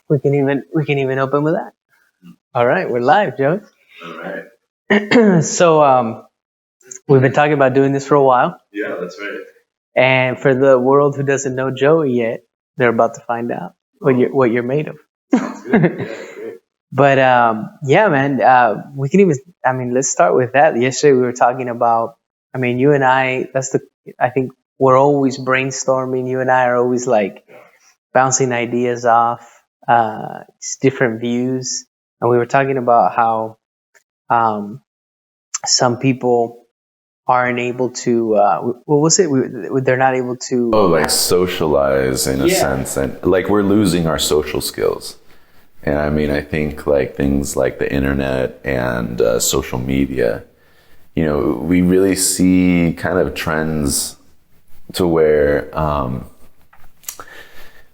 we can even open with that. All right, we're live, Joe. All right. So we've been talking about doing this for a while, Yeah, that's right. and for the world who doesn't know Joey yet, they're about to find out what you're made of. Sounds good. Yeah, great. But yeah, man, we can even. I mean, let's start with that. Yesterday we were talking about. I mean, you and I. I think we're always brainstorming. You and I are always like bouncing ideas off, different views, and we were talking about how some people aren't able to. What was it? They're not able to. Oh, like socialize in a sense, and like we're losing our social skills. And I mean, I think like things like the internet and social media, we really see kind of trends to where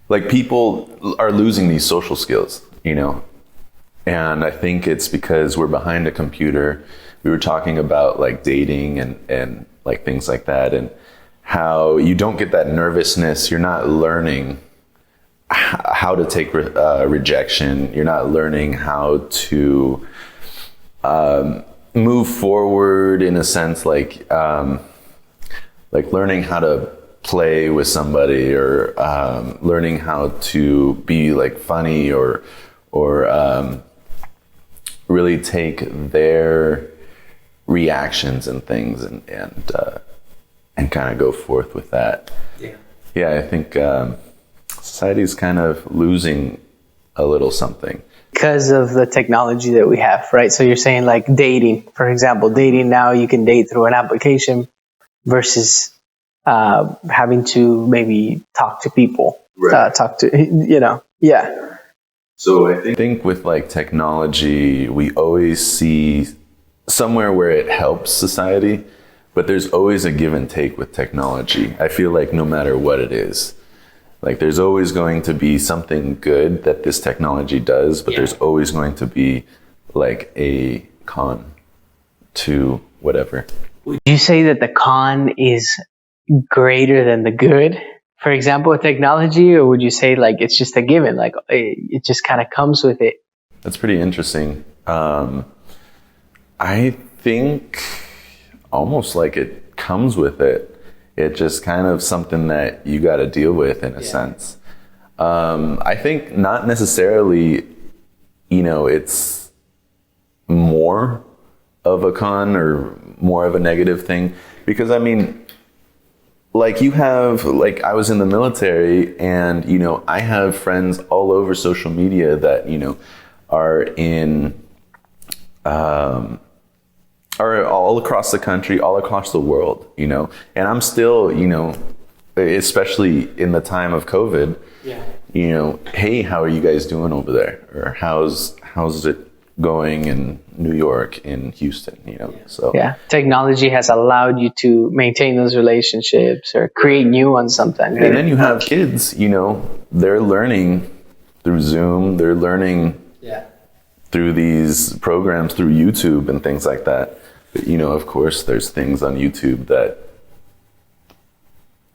like people are losing these social skills, and I think it's because we're behind a computer. We were talking about like dating and like things like that, and how you don't get that nervousness. You're not learning how to take rejection. You're not learning how to move forward in a sense, like learning how to play with somebody, or learning how to be like funny, or really take their reactions and things and kind of go forth with that. Yeah, I think society's kind of losing a little something Because of the technology that we have, right? So you're saying like dating, for example, dating now you can date through an application versus having to maybe talk to people, Right. Yeah. So I think with like technology, we always see somewhere where it helps society, but there's always a give and take with technology. I feel like no matter what it is, like there's always going to be something good that this technology does, but there's always going to be like a con to whatever. Would you say that the con is greater than the good? For example, with technology, or would you say like it's just a given, like it just kind of comes with it? That's pretty interesting. I think almost like it comes with it. It's just kind of something that you got to deal with in a sense. I think not necessarily, it's more of a con or more of a negative thing, because I mean, like you have, like I was in the military, and, I have friends all over social media that, are in, are all across the country, all across the world, and I'm still, especially in the time of COVID, hey, how are you guys doing over there? Or how's it going in New York, in Houston, so. Yeah, technology has allowed you to maintain those relationships or create new ones sometimes. And then you have kids, they're learning through Zoom, they're learning through these programs, through YouTube and things like that. But, of course, there's things on YouTube that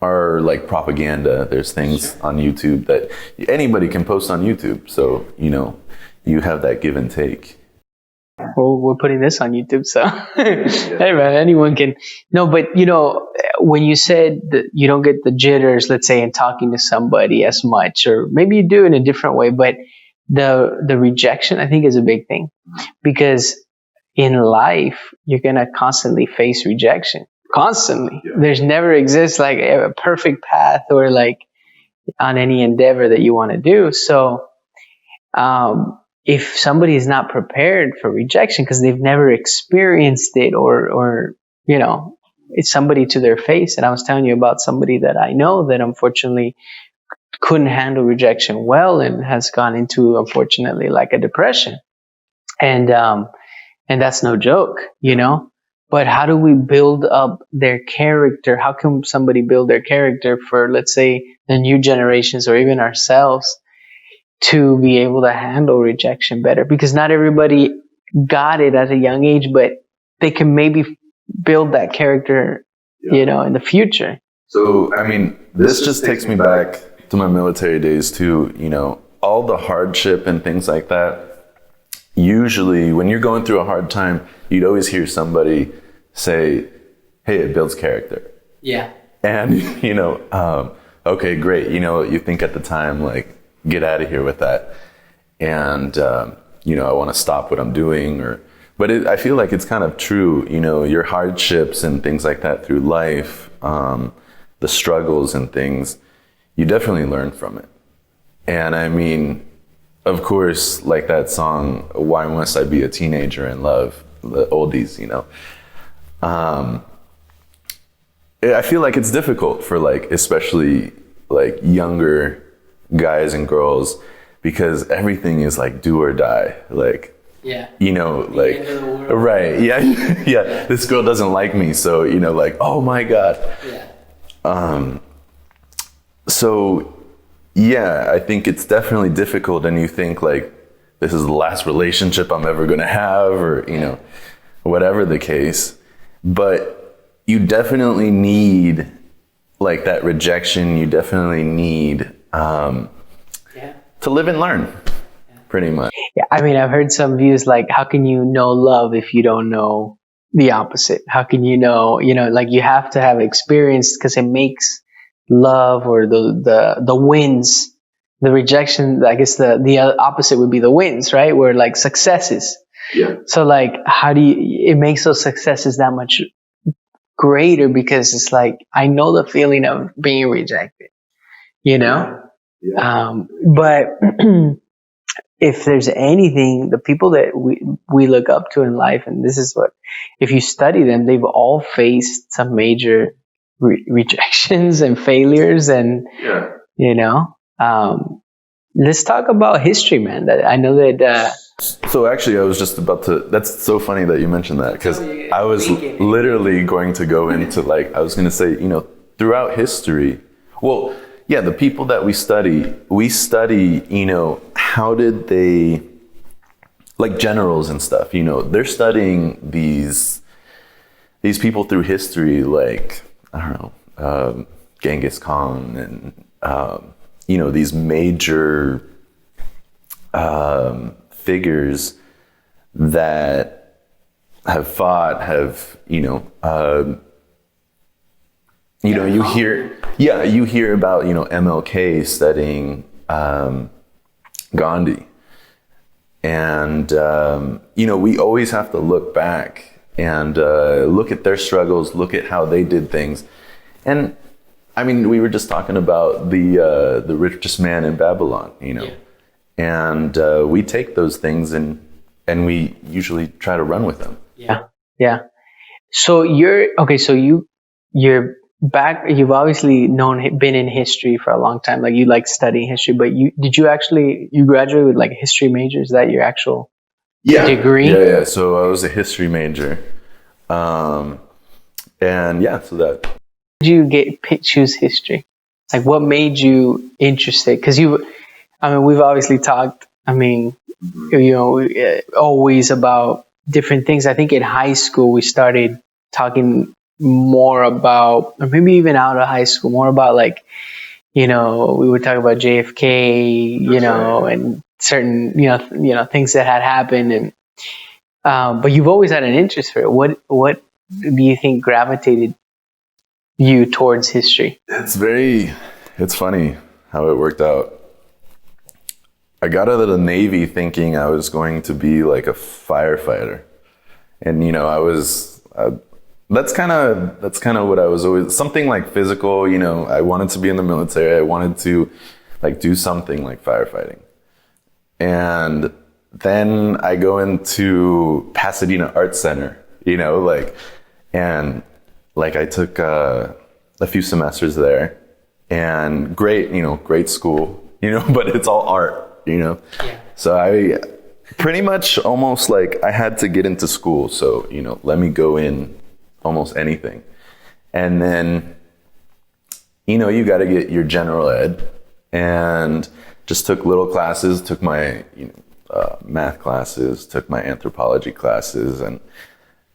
are like propaganda. There's things on YouTube that anybody can post on YouTube. So, you have that give and take. Well, we're putting this on YouTube, so hey man, anyone can. No, but when you said that you don't get the jitters, let's say, in talking to somebody as much, or maybe you do in a different way, but the rejection, I think, is a big thing, because in life you're gonna constantly face rejection. Constantly, there's never exists like a perfect path or like on any endeavor that you want to do. So, if somebody is not prepared for rejection because they've never experienced it, or it's somebody to their face. And I was telling you about somebody that I know that unfortunately couldn't handle rejection well and has gone into, unfortunately, like a depression. And that's no joke, But how do we build up their character? How can somebody build their character for, let's say, the new generations or even ourselves, to be able to handle rejection better? Because not everybody got it at a young age, but they can maybe build that character, in the future. So, I mean, this just takes me back to my military days too. all the hardship and things like that, usually when you're going through a hard time, you'd always hear somebody say, hey, it builds character. Yeah. And, okay, great. You think at the time, like, get out of here with that. And, I want to stop what I'm doing. But I feel like it's kind of true, your hardships and things like that through life, the struggles and things, you definitely learn from it. And I mean, of course, like that song, Why Must I Be a Teenager in Love? The oldies, I feel like it's difficult for especially younger guys and girls, because everything is do or die. Yeah. Right. Yeah. Yeah. This girl doesn't like me. So, oh my God. Yeah. So yeah, I think it's definitely difficult, and you think this is the last relationship I'm ever going to have, or, whatever the case. But you definitely need that rejection. You definitely need to live and learn, pretty much. Yeah, I mean, I've heard some views how can you know love if you don't know the opposite? How can you know, you have to have experience, because it makes love, or the wins, the rejection, I guess the opposite would be the wins, right? Where successes. Yeah. So how do it makes those successes that much greater, because it's I know the feeling of being rejected, Yeah. But if there's anything, the people that we look up to in life, and this is what, if you study them, they've all faced some major rejections and failures, and let's talk about history, man. I know that. So actually, I was just about to. That's so funny that you mentioned that, because I was literally going to go into I was going to say, throughout history. Well, yeah, the people that we study, how did they, generals and stuff, they're studying these people through history, I don't know, Genghis Khan, and, these major figures that have fought, you hear about, MLK studying Gandhi. And, we always have to look back and look at their struggles, look at how they did things. And, I mean, we were just talking about the richest man in Babylon, And we take those things and we usually try to run with them. Yeah. Yeah. So you're back, you've obviously been in history for a long time. You like studying history, but you graduated with a history major? Is that your actual degree? Yeah. So I was a history major. So that. Did you choose history? What made you interested? Because we've obviously talked, always about different things. I think in high school we started talking more about, or maybe even out of high school, more about we would talk about JFK, and certain, things that had happened. And, but you've always had an interest for it. What do you think gravitated you towards history? It's funny how it worked out. I got out of the Navy thinking I was going to be a firefighter. And, that's kind of what I was always, something physical, I wanted to be in the military. I wanted to do something like firefighting. And then I go into Pasadena Arts Center, and I took a few semesters there, and great school, but it's all art, Yeah. So I pretty much almost I had to get into school. So, let me go in almost anything. And then, you got to get your general ed, and just took little classes, took my, math classes, took my anthropology classes. And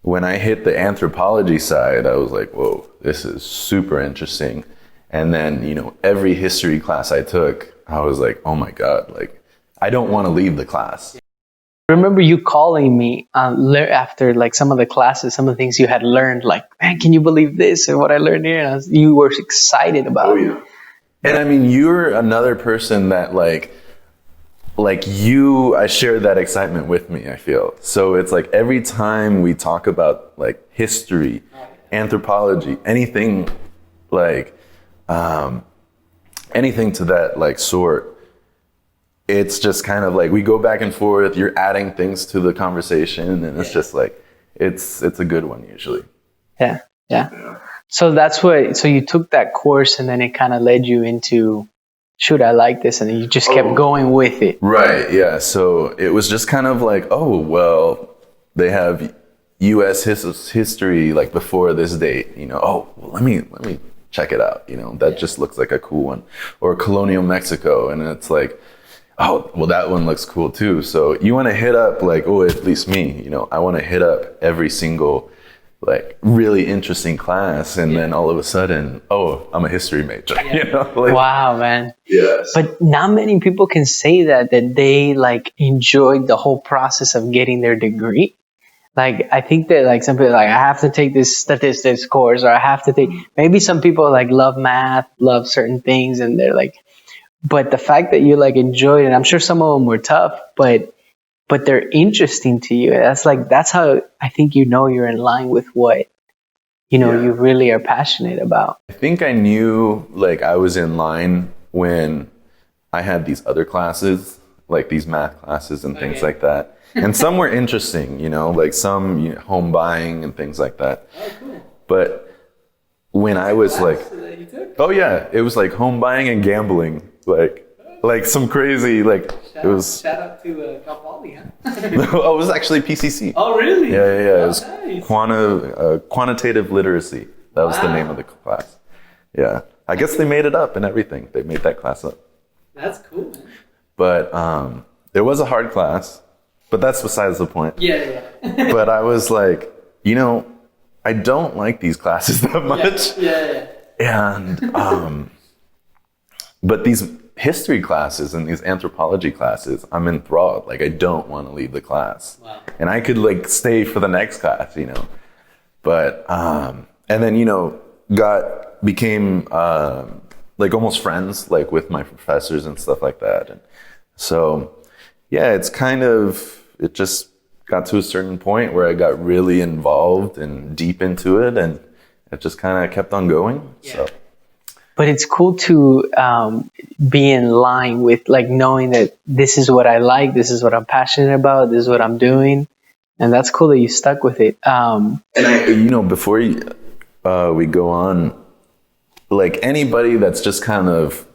when I hit the anthropology side, I was like, whoa, this is super interesting. And then, every history class I took, I was like, oh my God, I don't want to leave the class. I remember you calling me after like some of the classes, some of the things you had learned, like, man, can you believe this and what I learned here? And you were excited about it. And I mean, you're another person that like you, I share that excitement with me, I feel. So it's like every time we talk about like history, anthropology, anything like, anything to that like sort, it's just kind of like we go back and forth, you're adding things to the conversation, and it's just like, it's a good one usually. Yeah. So so you took that course and then it kind of led you into, shoot, I like this, and then you just kept going with it. Right, yeah. So it was just kind of like, oh, well, they have U.S. history like before this date, oh, well, let me check it out, that just looks like a cool one. Or colonial Mexico, and it's like, oh, well, that one looks cool too. So you want to hit up like, oh, at least me, I want to hit up every single like really interesting class, and then all of a sudden, oh, I'm a history major. Like, wow, man. Yes. But not many people can say that they like enjoyed the whole process of getting their degree. Like, I think that like some people like, I have to take this statistics course, or I have to take, maybe some people like love math, love certain things, and they're like, but the fact that you like enjoyed it, I'm sure some of them were tough, but they're interesting to you. That's how I think you're in line with what you really are passionate about. I think I knew like I was in line when I had these other classes, like these math classes and things like that. And some were interesting, like some home buying and things like that. Oh, cool. But when I was like, oh yeah, it was like home buying and gambling, like some crazy, like it was. Shout out to Cal Poly, huh? Oh, it was actually PCC. Oh, really? Yeah. It was nice. quantitative literacy. That was the name of the class. Yeah, I guess they made it up and everything. They made that class up. That's cool, man. But there was a hard class, but that's besides the point. Yeah. But I was like, I don't like these classes that much. Yeah. And but these history classes and these anthropology classes, I'm enthralled. Like, I don't want to leave the class. Wow. And I could like stay for the next class, But and then became like almost friends like with my professors and stuff like that. And so yeah, it just got to a certain point where I got really involved and deep into it, and it just kind of kept on going. Yeah. So. But it's cool to be in line with like knowing that this is what I like, this is what I'm passionate about, this is what I'm doing, and that's cool that you stuck with it. And I, before we go on, like anybody that's just kind of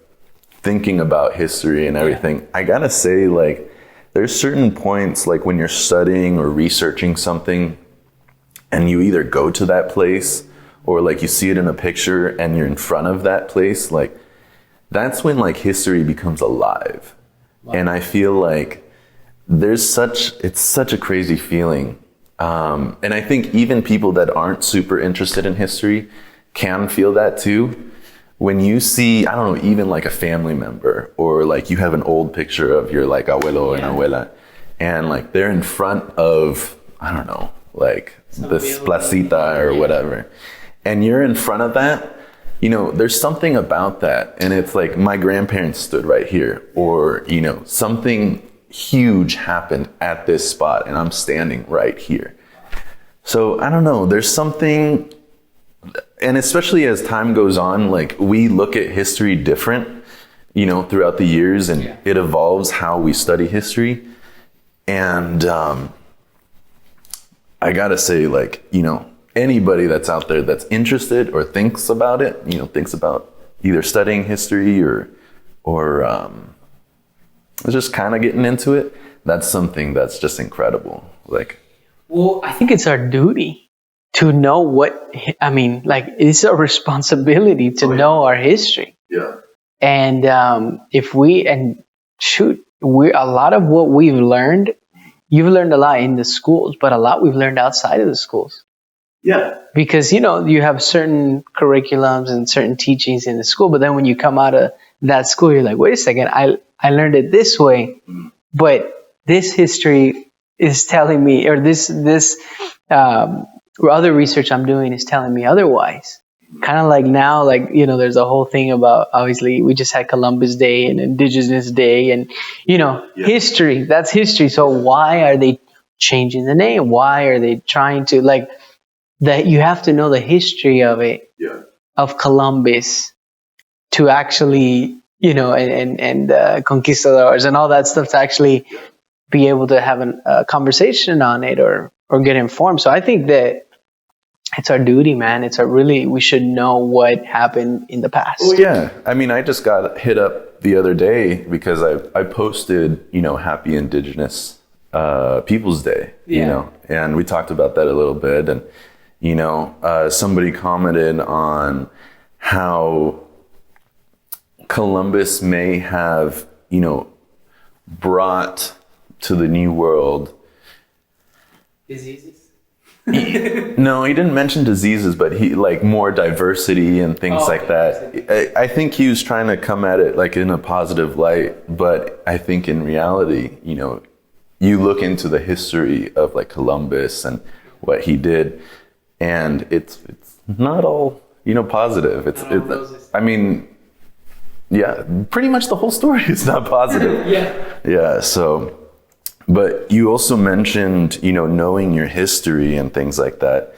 thinking about history and everything, I gotta say, like, there's certain points like when you're studying or researching something, and you either go to that place, or like you see it in a picture and you're in front of that place, like that's when like history becomes alive. Wow. And I feel like it's such a crazy feeling. And I think even people that aren't super interested in history can feel that too. When you see, I don't know, even like a family member, or like you have an old picture of your like abuelo and abuela, and like they're in front of, I don't know, like this placita or whatever. And you're in front of that, there's something about that. And it's like my grandparents stood right here, or, something huge happened at this spot and I'm standing right here. So I don't know, there's something, and especially as time goes on, like we look at history different, throughout the years, and it evolves how we study history. And I gotta say, like, anybody that's out there that's interested or thinks about it, thinks about either studying history or just kind of getting into it, that's something that's just incredible. Like, well, I think it's our duty to know it's a responsibility to know our history. Yeah. And a lot of what we've learned, you've learned a lot in the schools, but a lot we've learned outside of the schools. Yeah. Because, you have certain curriculums and certain teachings in the school, but then when you come out of that school, you're like, wait a second, I learned it this way. But this history is telling me, or or other research I'm doing is telling me otherwise. Kind of like now, like, there's a whole thing about, obviously, we just had Columbus Day and Indigenous Day and, history. That's history. So why are they changing the name? Why are they trying to, like, that you have to know the history of it, of Columbus, to actually, and conquistadors and all that stuff, to actually be able to have a conversation on it, or get informed. So I think that it's our duty, man. We should know what happened in the past. Oh yeah. I mean, I just got hit up the other day because I posted, Happy Indigenous Peoples Day, and we talked about that a little bit. And, somebody commented on how Columbus may have, brought to the New World diseases. No, he didn't mention diseases, but he like more diversity and things like that. I think he was trying to come at it like in a positive light, but I think in reality, you look into the history of like Columbus and what he did, and it's not all positive. I mean, yeah, pretty much the whole story is not positive. Yeah. So. But you also mentioned, knowing your history and things like that.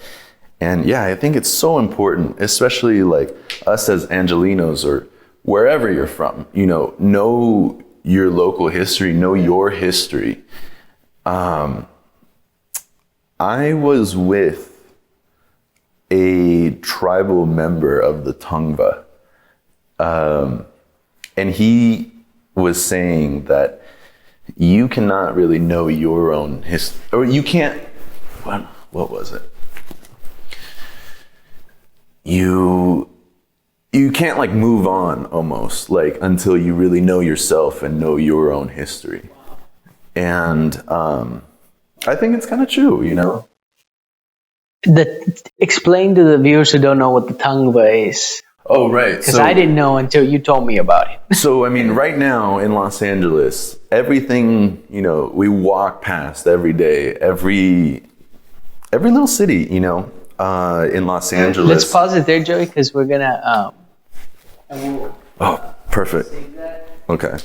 And yeah, I think it's so important, especially like us as Angelinos or wherever you're from, know your local history, know your history. I was with a tribal member of the Tongva, and he was saying that you cannot really know your own history, or you can't, what was it? You can't like move on almost like until you really know yourself and know your own history. And I think it's kind of true, Explain to the viewers who don't know what the Tongva is. Oh, right. Because I didn't know until you told me about it. So, I mean, right now in Los Angeles, everything, we walk past every day, every little city, in Los Angeles. Let's pause it there, Joey, because we're going to... Oh, perfect. Okay.